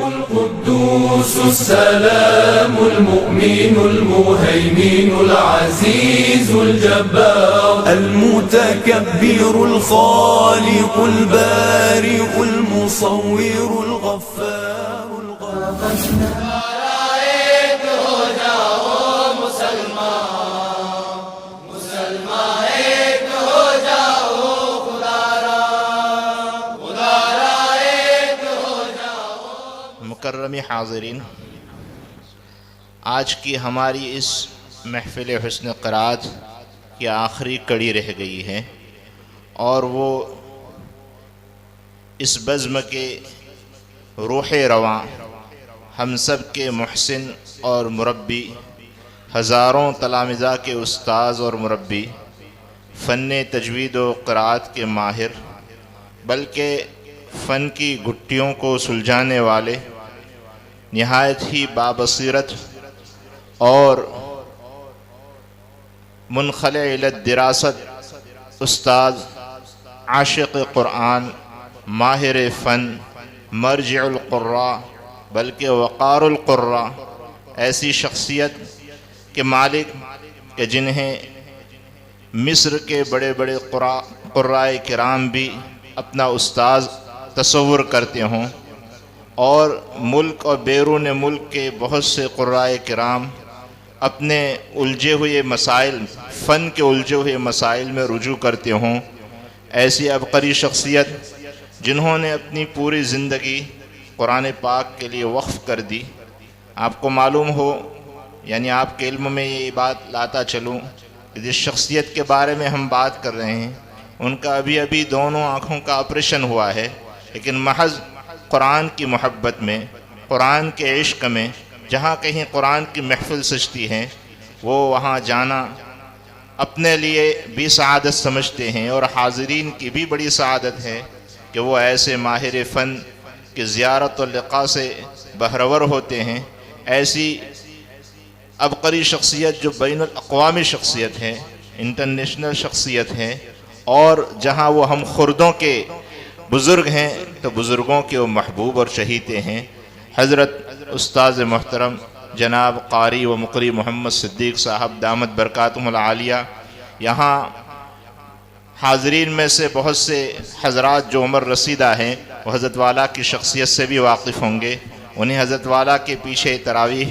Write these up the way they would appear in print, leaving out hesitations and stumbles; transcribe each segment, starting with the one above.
القدوس السلام المؤمن المهيمن العزيز الجبار المتكبر الخالق البارئ المصور الغفار الغفار مکرم حاضرین، آج کی ہماری اس محفل حسن قرات کی آخری کڑی رہ گئی ہے، اور وہ اس بزم کے روح رواں، ہم سب کے محسن اور مربی، ہزاروں تلامذہ کے استاذ اور مربی، فن تجوید و قرات کے ماہر، بلکہ فن کی گھٹیوں کو سلجھانے والے، نہایت ہی بابصیرت اور منخلع الدراست استاد، عاشق قرآن، ماہر فن، مرجع القراء، بلکہ وقار القراء، ایسی شخصیت کے مالک کہ جنہیں مصر کے بڑے بڑے قراء کرام بھی اپنا استاذ تصور کرتے ہوں، اور ملک اور بیرون ملک کے بہت سے قراء کرام اپنے الجھے ہوئے مسائل، فن کے الجھے ہوئے مسائل میں رجوع کرتے ہوں، ایسی عبقری شخصیت جنہوں نے اپنی پوری زندگی قرآن پاک کے لیے وقف کر دی۔ آپ کو معلوم ہو، یعنی آپ کے علم میں یہ بات لاتا چلوں کہ جس شخصیت کے بارے میں ہم بات کر رہے ہیں ان کا ابھی دونوں آنکھوں کا آپریشن ہوا ہے، لیکن محض قرآن کی محبت میں، قرآن کے عشق میں، جہاں کہیں قرآن کی محفل سجتی ہے وہ وہاں جانا اپنے لیے بھی سعادت سمجھتے ہیں، اور حاضرین کی بھی بڑی سعادت ہے کہ وہ ایسے ماہر فن کی زیارت و لقاء سے بہرور ہوتے ہیں۔ ایسی عبقری شخصیت جو بین الاقوامی شخصیت ہے، انٹرنیشنل شخصیت ہے، اور جہاں وہ ہم خردوں کے بزرگ ہیں تو بزرگوں کے وہ محبوب اور چہیتے ہیں، حضرت استاذ محترم جناب قاری و مقری محمد صدیق صاحب دامت برکاتہم العالیہ۔ یہاں حاضرین میں سے بہت سے حضرات جو عمر رسیدہ ہیں وہ حضرت والا کی شخصیت سے بھی واقف ہوں گے، انہیں حضرت والا کے پیچھے تراویح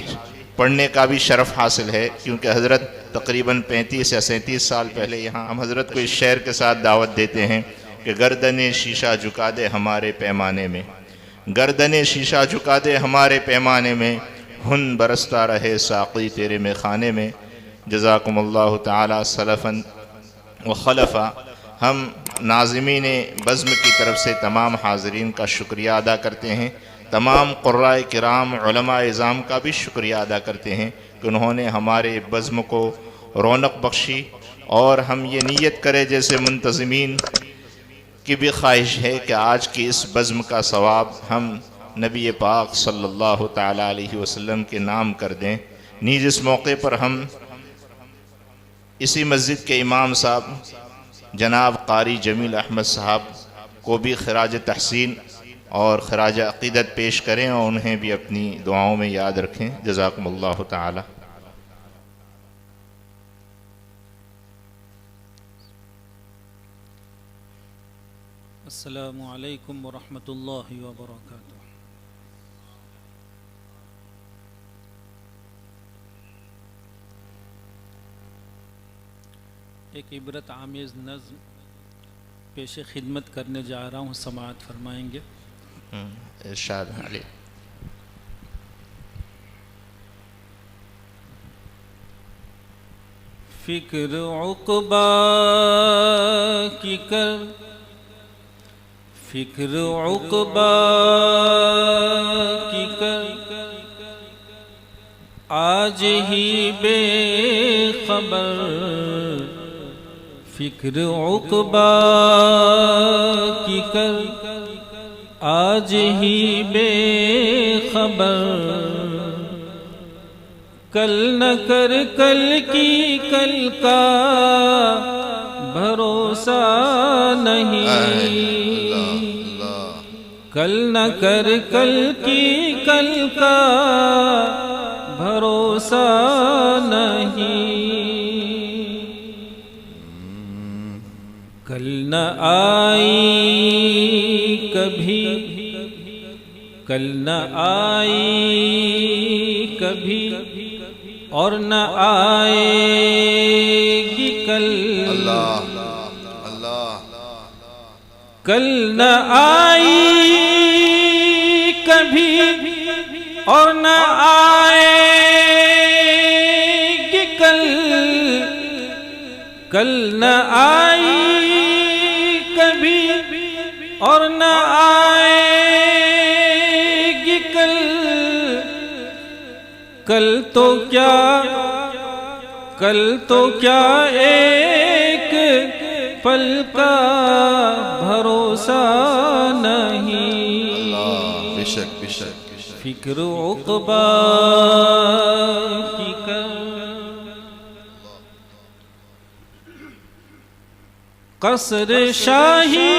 پڑھنے کا بھی شرف حاصل ہے، کیونکہ حضرت تقریباً 35 یا 37 سال پہلے یہاں ہم حضرت کو اس شعر کے ساتھ دعوت دیتے ہیں کہ گردن شیشہ جھکا دے ہمارے پیمانے میں، گردن شیشہ جھکا دے ہمارے پیمانے میں، ہن برستا رہے ساقی تیرے میں خانے میں۔ جزاکم اللہ تعالی سلفاً و خلفا۔ ہم ناظمین بزم کی طرف سے تمام حاضرین کا شکریہ ادا کرتے ہیں، تمام قراء کرام علماء اعظام کا بھی شکریہ ادا کرتے ہیں کہ انہوں نے ہمارے بزم کو رونق بخشی، اور ہم یہ نیت کرے جیسے منتظمین کی بھی خواہش ہے کہ آج کی اس بزم کا ثواب ہم نبی پاک صلی اللہ تعالی علیہ وسلم کے نام کر دیں۔ نیز اس موقع پر ہم اسی مسجد کے امام صاحب جناب قاری جمیل احمد صاحب کو بھی خراج تحسین اور خراج عقیدت پیش کریں، اور انہیں بھی اپنی دعاؤں میں یاد رکھیں۔ جزاکم اللہ تعالی۔ السلام علیکم ورحمۃ اللہ وبرکاتہ۔ ایک عبرت آمیز نظم پیش خدمت کرنے جا رہا ہوں، سماعت فرمائیں گے۔ ارشاد علی۔ فکر عقبا کی کر، فکر عقبا کی کر، آج ہی بے خبر، فکر عقبا کی کر، آج ہی بے خبر، کل نہ کر کل کی، کل کا بھروسہ نہیں، کل نہ کر کل کی کل کا بھروسہ نہیں، کل نہ آئی کبھی، کل نہ آئی کبھی اور نہ آئے گی کل، کل نہ آئی کبھی اور نہ آئے گی کل، کل نہ آئی کبھی اور نہ آئے گی کل، کل تو کیا ایک پل کا بھروسہ نہیں، بے شک بے شک فکر عقبا کی کر، قصر شاہی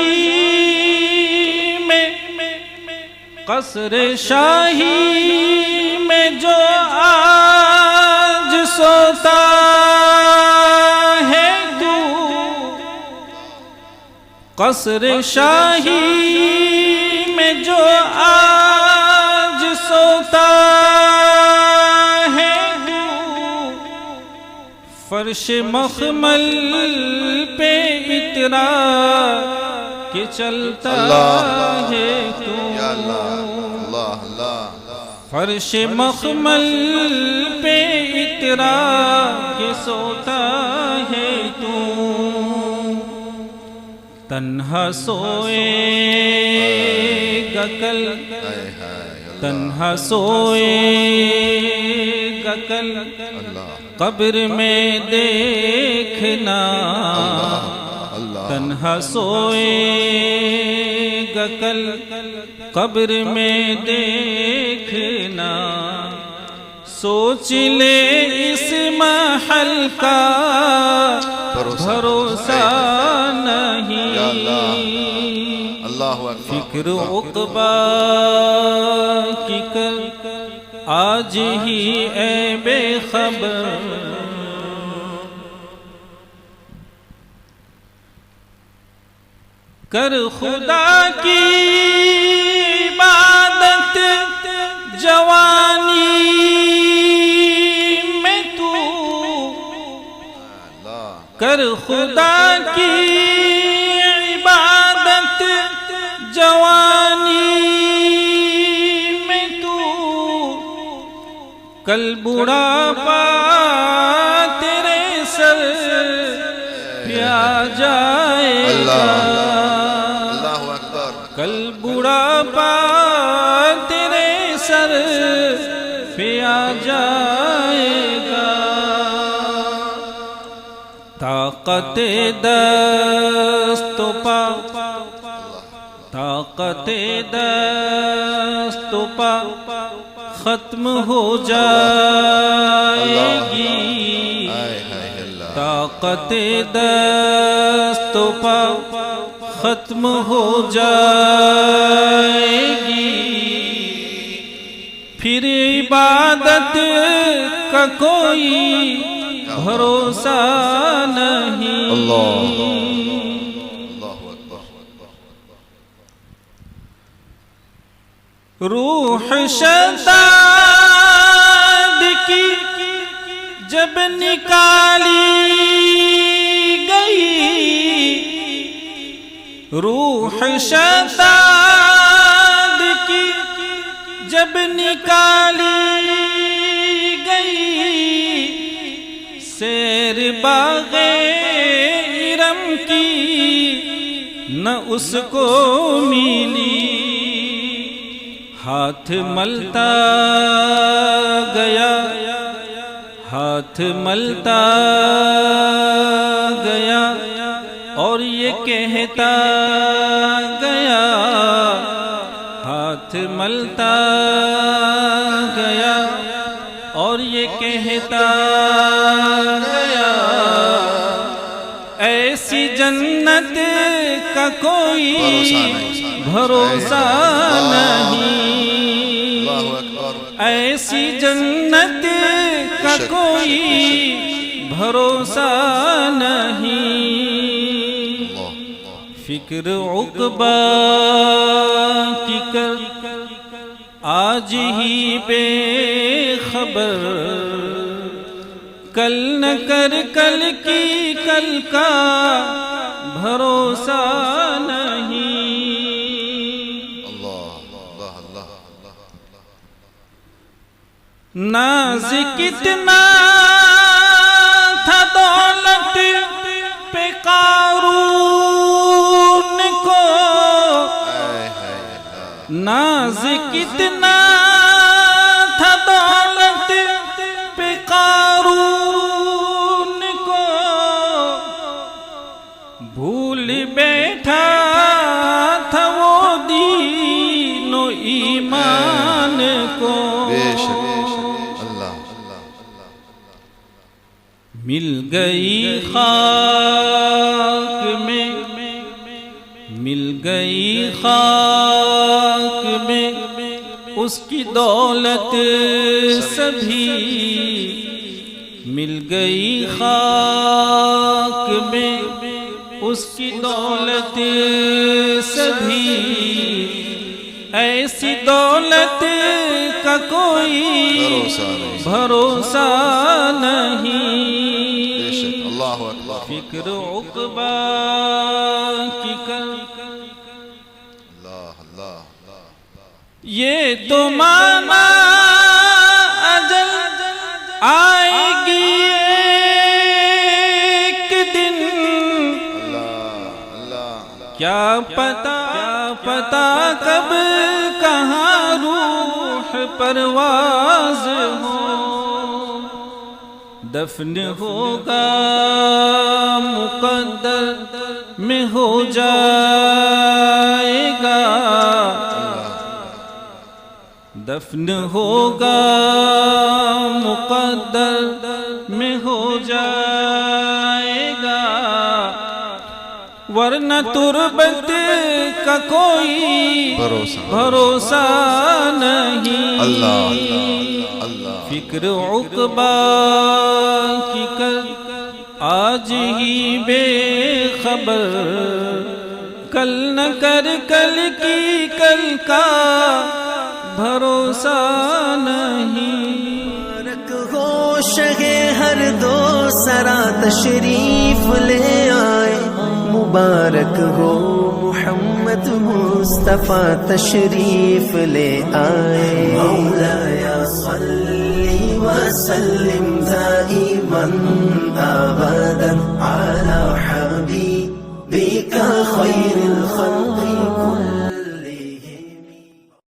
میں جو آج سوتا ہے تو، قصر شاہی میں جو آج سوتا ہے تو، فرش مخمل پہ اترا کہ چلتا ہے تو، فرش مخمل پہ اترا کہ سوتا ہے تو، تنہا سوئے گا کل، تنہا سوئے گا کل، قبر میں دیکھنا، تنہا سوئے گا کل، قبر میں دیکھنا، سوچ لے اس محل کا بھروسہ نہیں، فکر عقبا کی کر، آج ہی اے بے خبر، کر خدا کی عبادت جوانی میں تو، کر خدا کی عبادت جوانی میں تو، کل بڑھاپا تیرے سر پہ آ جائے گا، کل بڑھاپا تیرے سر پہ آ جائے گا، طاقت دست و پا، طاقت دست و پا ختم ہو جائے گی، طاقت دست و پا ختم ہو جائے گی، پھر عبادت کا کوئی بھروسہ نہیں، روح شداد کی جب نکالی گئی، روح شداد کی جب نکالی گئی، سیر باغ ارم کی نہ اس کو ملی، ہاتھ ملتا گیا، ہاتھ ملتا گیا اور یہ کہتا گیا، ہاتھ ملتا گیا اور یہ کہتا گیا، ایسی جنت کا کوئی بھروسہ نہیں، ایسی جنت کا کوئی بھروسہ نہیں، فکر عقبہ کی کر آج ہی بے خبر، کل نہ کر کل کی کل کا بھروسہ نہیں۔ ناز کتنا تھا دولت پہ قارون کو، ناز کتنا تھا دولت پہ قارون کو، بھول بیٹھا تھا وہ دین و ایمان کو، مل گئی خاک میں، مل گئی خاک میں اس کی دولت سبھی، مل گئی خاک میں اس کی دولت سبھی، ایسی دولت کا کوئی بھروسہ نہیں، فکر عقبہ کی کر یہ تو مانا اجل آئے گی ایک دن، کیا پتا کب کہاں روح پرواز ہو، دفن ہوگا مقدر میں ہو جائے گا، دفن ہوگا مقدر میں ہو جائے گا، ورنہ تربت کا کوئی بھروسہ نہیں، فکر عقبہ کی کر آج ہی بے خبر، کل نہ کر کل کی کل کا بھروسہ نہیں۔ مبارک ہو شہ ہر دو سرا تشریف لے آئے، مبارک ہو محمد مصطفیٰ تشریف لے آئے، مولایا صلی وسلم دائما ابدا علی حبیبک خیر الخلق